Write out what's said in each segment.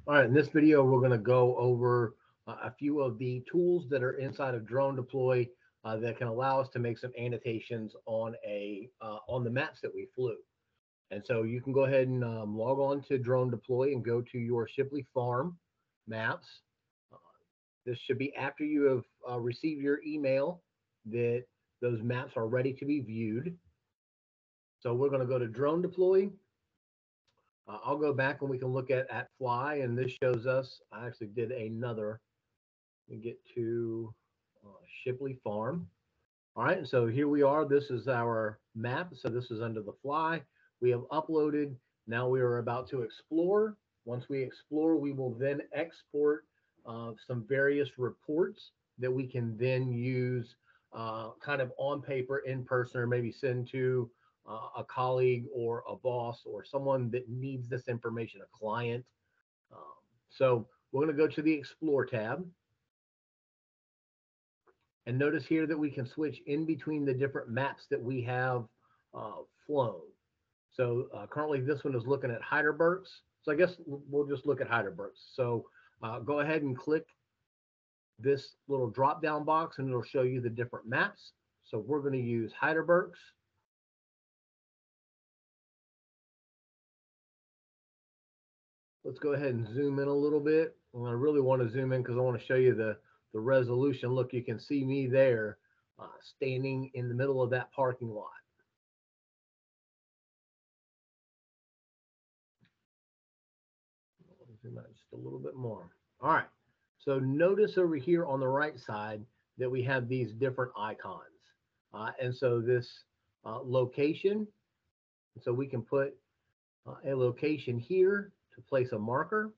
All right, in this video, we're going to go over a few of the tools that are inside of Drone Deploy that can allow us to make some annotations on the maps that we flew. And so you can go ahead and log on to Drone Deploy and go to your Shipley Farm maps. Uh, this should be after you have received your email that those maps are ready to be viewed. So we're going to go to Drone Deploy. I'll go back and we can look at Fly, and this shows us. I actually did another. We get to Shipley Farm. All right, so here we are. This is our map. So this is under the Fly. We have uploaded. Now we are about to explore. Once we explore, we will then export some various reports that we can then use kind of on paper, in person, or maybe send to a colleague or a boss or someone that needs this information, a client. Um, so we're going to go to the Explore tab. And notice here that we can switch in between the different maps that we have flown. So currently this one is looking at Heidelbergs. So I guess we'll just look at Heidelbergs. So go ahead and click this little drop down box and it'll show you the different maps. So we're going to use Heidelbergs. Let's go ahead and zoom in a little bit. I really want to zoom in because I want to show you the resolution. Look, you can see me there standing in the middle of that parking lot. Zoom out just a little bit more. All right. So notice over here on the right side that we have these different icons. And so this location, so we can put a location here to place a marker.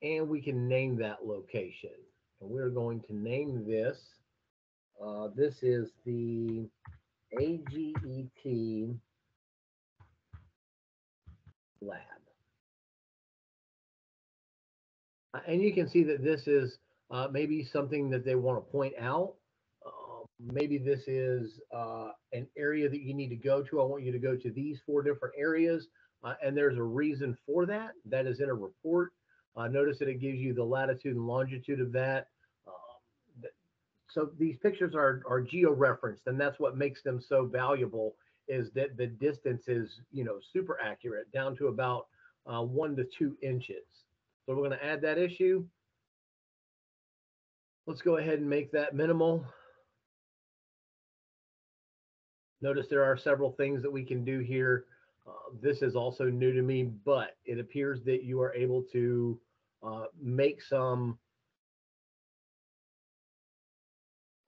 And we can name that location. And we're going to name this. This is the AGET lab. And you can see that this is maybe something that they want to point out. Maybe this is an area that you need to go to. I want you to go to these 4 different areas. And there's a reason for that. That is in a report. Notice that it gives you the latitude and longitude of that. So these pictures are geo-referenced, and that's what makes them so valuable, is that the distance is, super accurate, down to about 1 to 2 inches. So we're going to add that issue. Let's go ahead and make that minimal. Notice there are several things that we can do here. This is also new to me, but it appears that you are able to make some,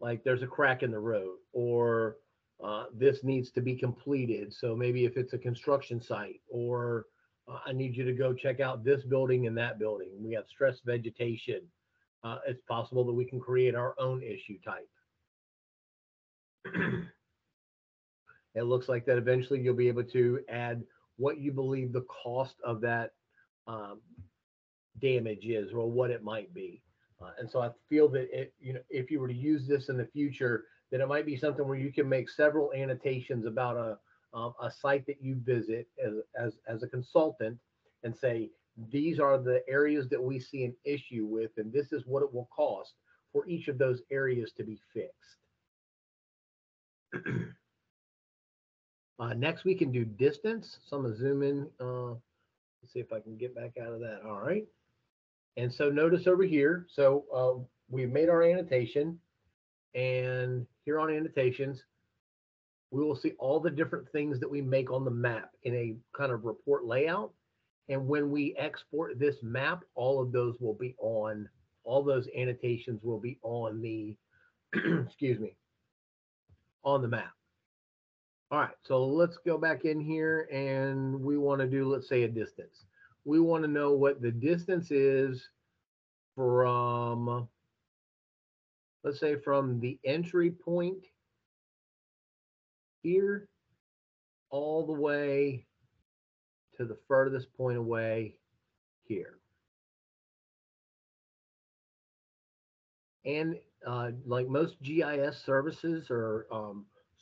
like there's a crack in the road, or this needs to be completed. So maybe if it's a construction site, or I need you to go check out this building and that building. We have stressed vegetation. It's possible that we can create our own issue type. It looks like that eventually you'll be able to add what you believe the cost of that damage is, or what it might be. And so I feel that if you were to use this in the future, that it might be something where you can make several annotations about a site that you visit as a consultant, and say, these are the areas that we see an issue with, and this is what it will cost for each of those areas to be fixed. Next, we can do distance. So I'm going to zoom in. Let's see if I can get back out of that. All right. And so notice over here, so we've made our annotation. And here on annotations, we will see all the different things that we make on the map in a kind of report layout. And when we export this map, all of those will be on, all those annotations will be on the, excuse me, on the map. All right, so let's go back in here, and we want to do, let's say, a distance. We want to know what the distance is from, let's say, from the entry point here all the way to the furthest point away here. And like most GIS services or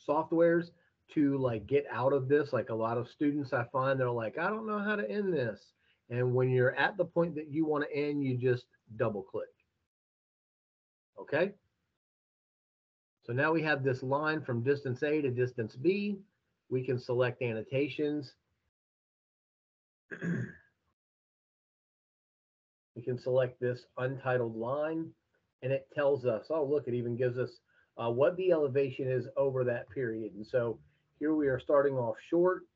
softwares, to like get out of this, like a lot of students I find, they're like, I don't know how to end this. And when you're at the point that you want to end, you just double click. Okay. So now we have this line from distance A to distance B. We can select annotations. We can select this untitled line, and it tells us, oh, look, it even gives us what the elevation is over that period. And so here we are starting off short.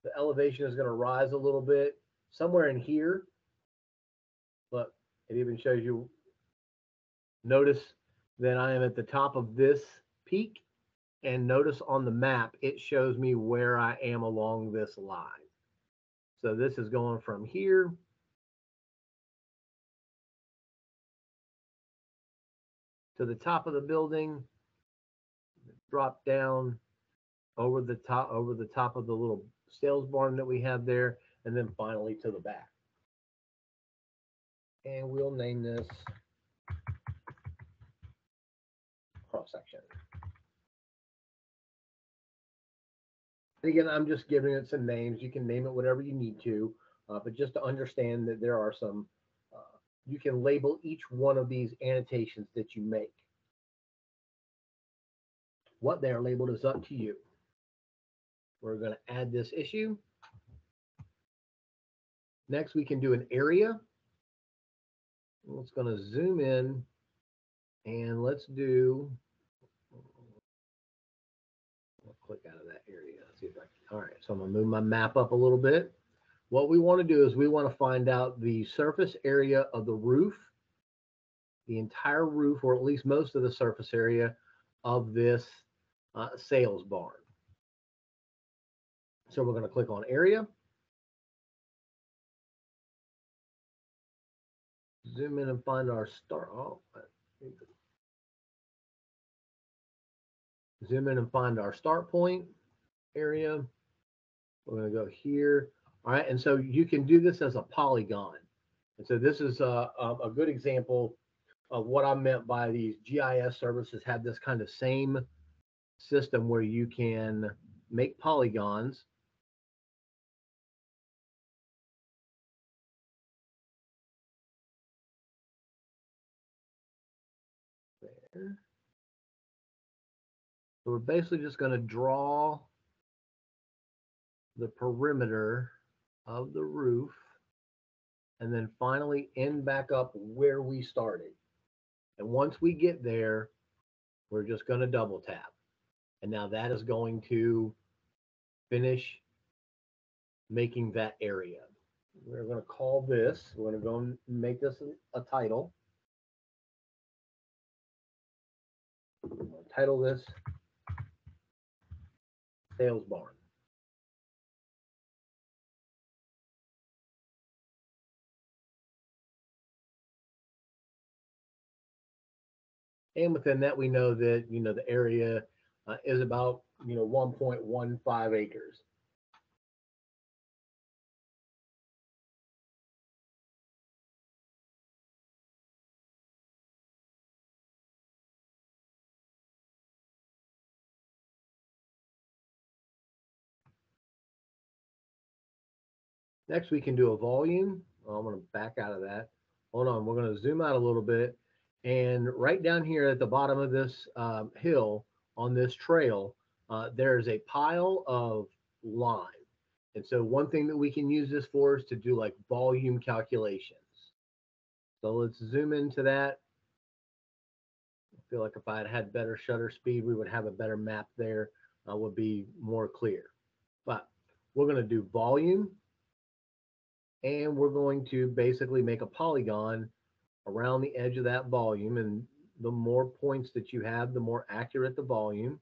The elevation is going to rise a little bit somewhere in here. Look, it even shows you, notice that I am at the top of this peak, and notice on the map, it shows me where I am along this line. So this is going from here to the top of the building, drop down over the top of the little sales barn that we have there, and then finally to the back. And we'll name this cross section. And again, I'm just giving it some names. You can name it whatever you need to, but just to understand that there are some, you can label each one of these annotations that you make. What they are labeled is up to you. We're going to add this issue. Next, we can do an area. It's going to zoom in, and let's do, I'll click out of that area. See if I can. All right, so I'm going to move my map up a little bit. What we want to do is we want to find out the surface area of the roof, the entire roof, or at least most of the surface area of this sales barn. So we're going to click on area. Zoom in and find our start. Oh, zoom in and find our start point area. We're going to go here. All right, and so you can do this as a polygon. And so this is a good example of what I meant by these GIS services have this kind of same system where you can make polygons. There. So we're basically just going to draw the perimeter of the roof and then finally end back up where we started. And once we get there, we're just going to double tap. And now that is going to finish making that area. We're going to call this, we're going to go and make this a title. We're going to title this Sales Barn. And within that, we know that, the area is about, 1.15 acres. Next, we can do a volume. I'm going to back out of that. Hold on. We're going to zoom out a little bit. And right down here at the bottom of this hill on this trail, there's a pile of lime. And so one thing that we can use this for is to do like volume calculations. So let's zoom into that. I feel like if I had better shutter speed, we would have a better map there, would be more clear. But we're going to do volume. And we're going to basically make a polygon around the edge of that volume. And the more points that you have, the more accurate the volume.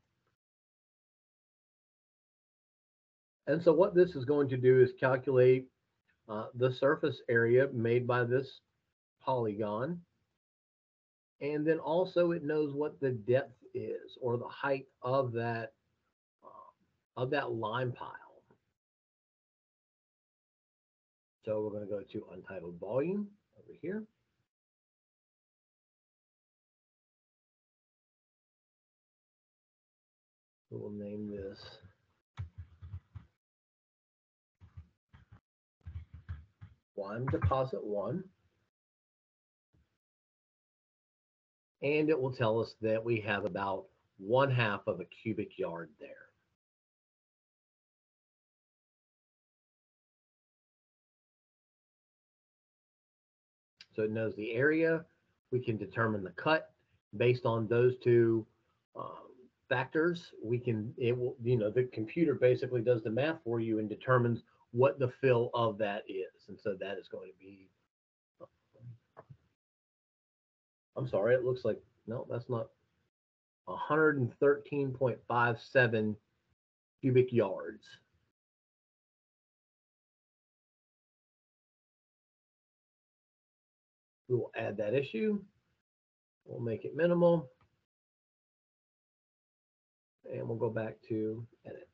And so what this is going to do is calculate the surface area made by this polygon. And then also it knows what the depth is or the height of that lime pile. So we're going to go to untitled volume over here. We'll name this One, deposit one, and it will tell us that we have about 1/2 of a cubic yard there. So it knows the area. We can determine the cut based on those two factors. It will, the computer basically does the math for you and determines what the fill of that is. And so that is going to be, I'm sorry, it looks like, no, that's not 113.57 cubic yards. We will add that issue. We'll make it minimal. And we'll go back to edit.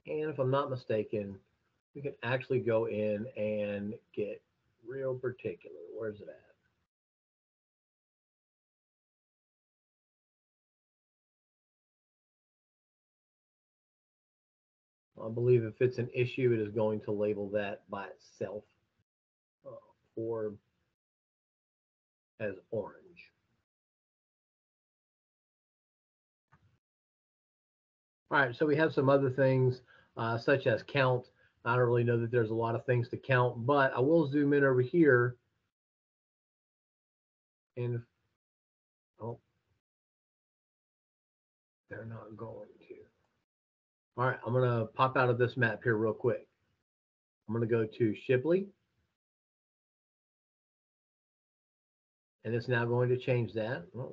And if I'm not mistaken, we can actually go in and get real particular. Where's it at? I believe if it's an issue, it is going to label that by itself or as orange. All right, so we have some other things such as count. I don't really know that there's a lot of things to count, but I will zoom in over here and, oh, they're not going to. All right, I'm going to pop out of this map here real quick. I'm going to go to Shipley. And it's now going to change that. I'm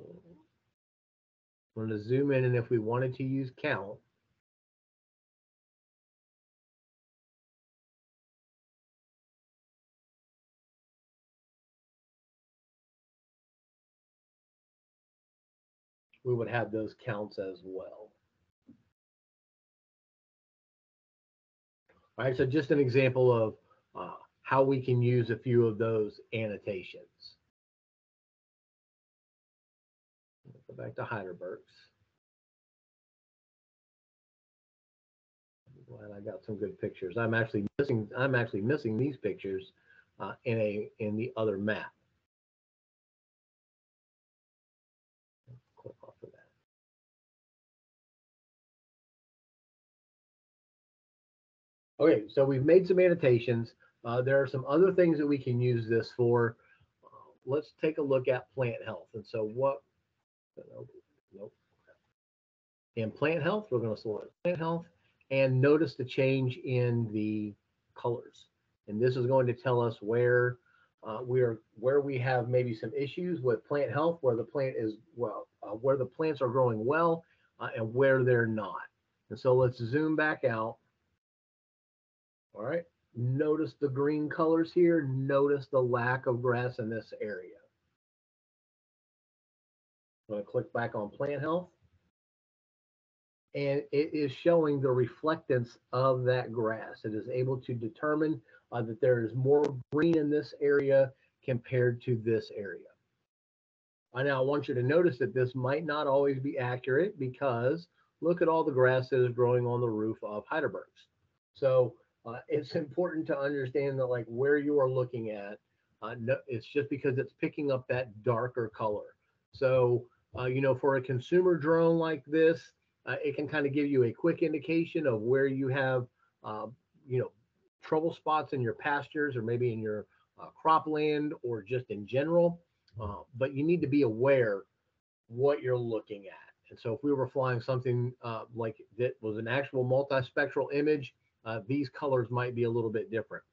going to zoom in, and if we wanted to use count, we would have those counts as well. All right, so just an example of how we can use a few of those annotations. Go back to Heidelberg's. I'm glad I got some good pictures. I'm actually missing these pictures in the other map. Click off of that. Okay, so we've made some annotations. There are some other things that we can use this for. Let's take a look at plant health. And so nope. In plant health, we're going to select plant health and notice the change in the colors. And this is going to tell us where we have maybe some issues with plant health, where the plant is where the plants are growing well and where they're not. And so let's zoom back out. All right. Notice the green colors here. Notice the lack of grass in this area. I'm going to click back on plant health. And it is showing the reflectance of that grass. It is able to determine that there is more green in this area compared to this area. Now I want you to notice that this might not always be accurate because look at all the grass that is growing on the roof of Heidelberg's. So it's important to understand that like where you are looking at, it's just because it's picking up that darker color. So, for a consumer drone like this, it can kind of give you a quick indication of where you have, trouble spots in your pastures or maybe in your cropland or just in general. But you need to be aware what you're looking at. And so if we were flying something like that was an actual multispectral image, these colors might be a little bit different.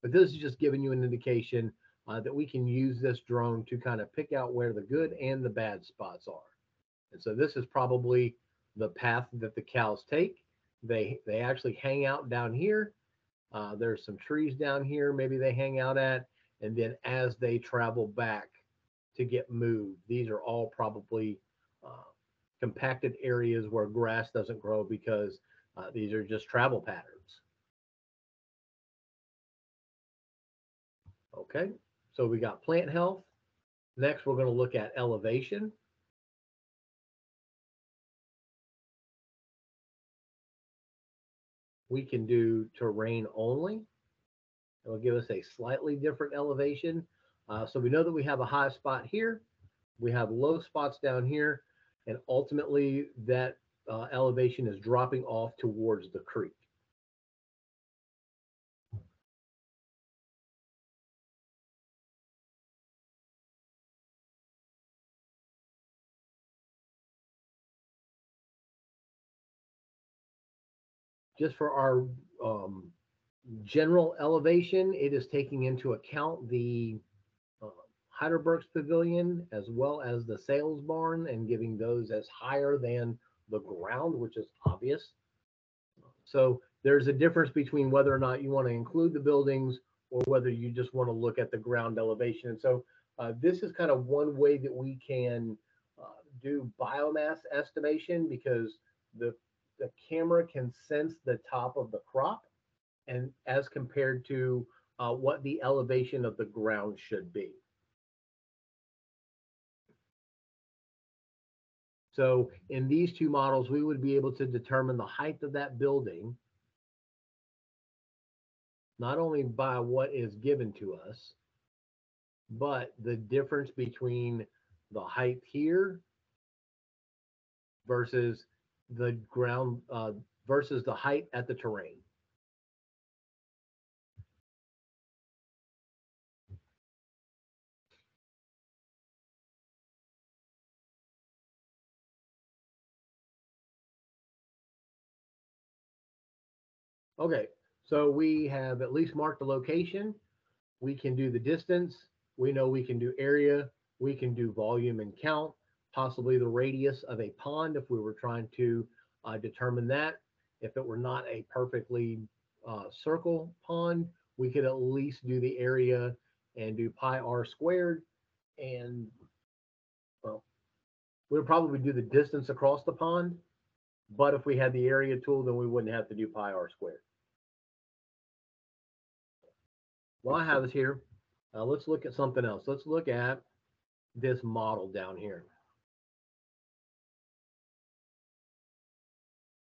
But this is just giving you an indication that we can use this drone to kind of pick out where the good and the bad spots are. And so this is probably the path that the cows take. They actually hang out down here. There's some trees down here maybe they hang out at. And then as they travel back to get moved, these are all probably compacted areas where grass doesn't grow because these are just travel patterns. Okay, so we got plant health. Next, we're going to look at elevation. We can do terrain only. It will give us a slightly different elevation. So we know that we have a high spot here, we have low spots down here, and ultimately that elevation is dropping off towards the creek. Just for our general elevation, it is taking into account the uh, Heidelberg's Pavilion as well as the sales barn and giving those as higher than the ground, which is obvious. So there's a difference between whether or not you want to include the buildings or whether you just want to look at the ground elevation. And so this is kind of one way that we can do biomass estimation because the the camera can sense the top of the crop and as compared to what the elevation of the ground should be. So in these two models, we would be able to determine the height of that building, not only by what is given to us, but the difference between the height here versus the ground versus the height at the terrain. Okay, so we have at least marked the location. We can do the distance. We know we can do area. We can do volume and count, possibly the radius of a pond if we were trying to determine that. If it were not a perfectly circle pond, we could at least do the area and do pi r squared. And well, we would probably do the distance across the pond. But if we had the area tool, then we wouldn't have to do pi r squared. Well, I have this here. Let's look at something else. Let's look at this model down here.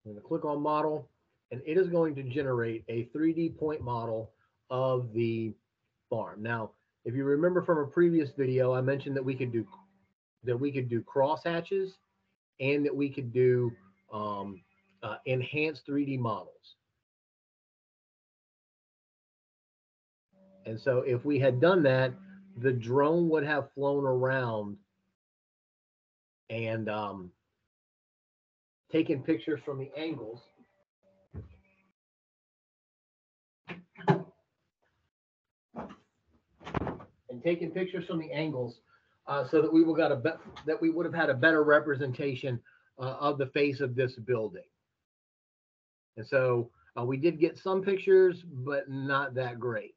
I'm going to click on model, and it is going to generate a 3D point model of the farm. Now, if you remember from a previous video, I mentioned that we could do cross hatches and that we could do enhanced 3D models. And so if we had done that, the drone would have flown around and taken pictures from the angles. And taken pictures from the angles so that we would have had a better representation of the face of this building. And so we did get some pictures, but not that great.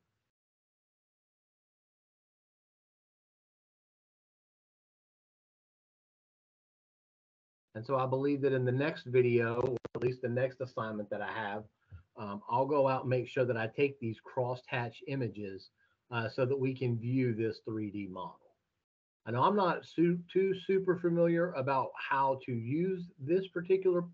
And so I believe that in the next video, or at least the next assignment that I have, I'll go out and make sure that I take these crosshatch images so that we can view this 3D model. I know I'm not too super familiar about how to use this particular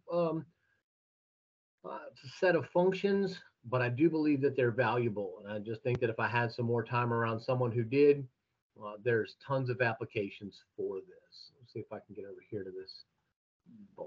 set of functions, but I do believe that they're valuable. And I just think that if I had some more time around someone who did, there's tons of applications for this. Let's see if I can get over here to this bar.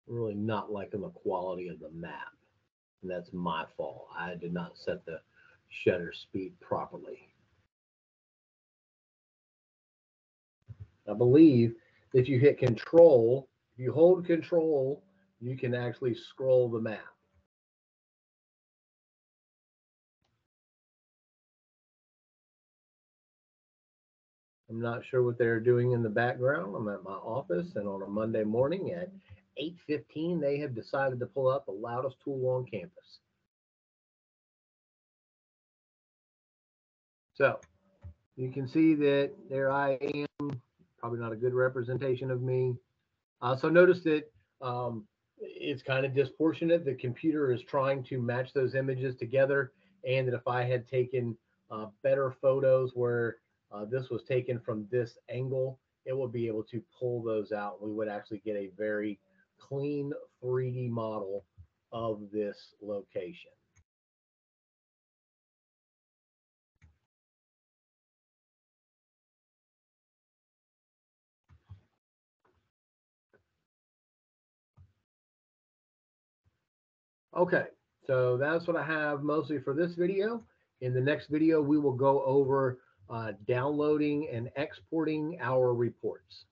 Really not liking the quality of the map. And that's my fault. I did not set the shutter speed properly. I believe if you hit control, if you hold control, you can actually scroll the map. I'm not sure what they're doing in the background. I'm at my office, and on a Monday morning at 8:15, they have decided to pull out the loudest tool on campus. So you can see that there I am, probably not a good representation of me. So notice that it's kind of disproportionate. The computer is trying to match those images together, and that if I had taken better photos where this was taken from this angle, it will be able to pull those out. We would actually get a very clean 3D model of this location. Okay, so that's what I have mostly for this video. In the next video, we will go over downloading and exporting our reports.